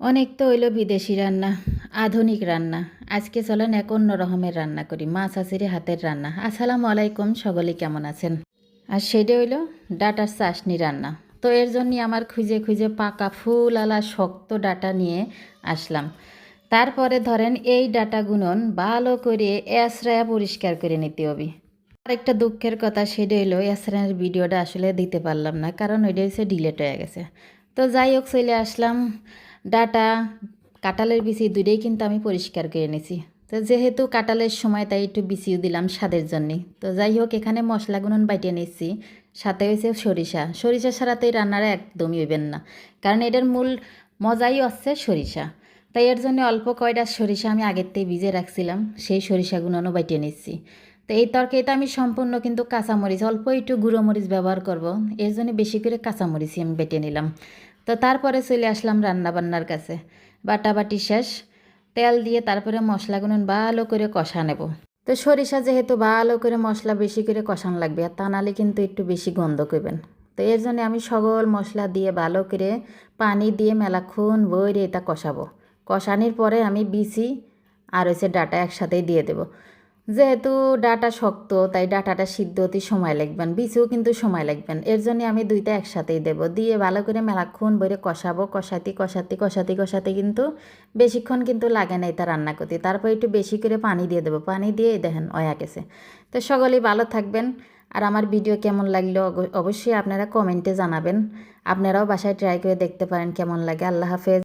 অনেক তো হইলো বিদেশি রান্না, আধুনিক রান্না। আজকে চলেন এক অন্য রকমের রান্না করি, মা চাচির হাতের রান্না। আসসালামু আলাইকুম, সকলে কেমন আছেন? আর সেটা হইলো ডাটার চাশনি রান্না। তো এর জন্যই আমার খুঁজে খুঁজে পাকা ফুল আলা শক্ত ডাটা নিয়ে আসলাম। তারপরে ধরেন এই ডাটা গুনন ভালো করে এসরায়া পরিষ্কার করে নিতে হবে। আরেকটা দুঃখের কথা সেটা হইলো এসরায়ের ভিডিওটা আসলে দিতে পারলাম না, কারণ ওইটা হচ্ছে ডিলেট হয়ে গেছে। তো যাই হোক চলে আসলাম। ডাটা, কাঁঠালের বিচি দুইটাই কিন্তু আমি পরিষ্কার করে নিছি। তো যেহেতু কাঁঠালের সময় তাই একটু বিচিও দিলাম স্বাদের জন্যে। তো যাই হোক এখানে মশলাগুলো বাইটে নিচ্ছি। সাথে হয়েছে সরিষা। সরিষা ছাড়া তো এই রান্নাটা একদমই হইবেন না, কারণ এটার মূল মজাই হচ্ছে সরিষা। তাই এর জন্য অল্প কয়টা সরিষা আমি আগের থেকে ভিজে রাখছিলাম, সেই সরিষাগুলোও বাইটে নিচ্ছি। তো এই তরকারিতে আমি সম্পূর্ণ কিন্তু কাঁচামরিচ, অল্প একটু গুঁড়ো মরিচ ব্যবহার করব, এর জন্য বেশি করে কাঁচামরিচই আমি বেটে নিলাম। তো তারপরে চলে আসলাম রান্নাবান্নার কাছে। বাটাবাটি শেষ, তেল দিয়ে তারপরে মশলাগুলো ভালো করে কষা নেব। তো সরিষা যেহেতু ভালো করে মশলা বেশি করে কষান লাগবে, আর তা নাহলে কিন্তু একটু বেশি গন্ধ করবেন। তো এর জন্য আমি সকল মশলা দিয়ে ভালো করে পানি দিয়ে মেলাক্ষণ বইরে এটা কষাবো। কষানির পরে আমি বিচি আর হচ্ছে ডাটা একসাথেই দিয়ে দেবো। যেহেতু ডাটা শক্ত তাই ডাটাটা সিদ্ধ হতে সময় লাগবেন, বিচিও কিন্তু সময় লাগবেন। এর জন্য আমি দুইটা একসাথেই দেব, দিয়ে ভালো করে মেলাক্ষণ বইরে কষাবো। কষাতে কষাতে কষাতে কষাতে কিন্তু বেশিক্ষণ কিন্তু লাগে না এটা রান্না করতে। তারপর একটু বেশি করে পানি দিয়ে দেবো, পানি দিয়ে দেখেন হয়ে গেছে। তো সকলেই ভালো থাকবেন। আর আমার ভিডিও কেমন লাগলো অবশ্যই আপনারা কমেন্টে জানাবেন। আপনারাও বাসায় ট্রাই করে দেখতে পারেন কেমন লাগে। আল্লাহ হাফেজ।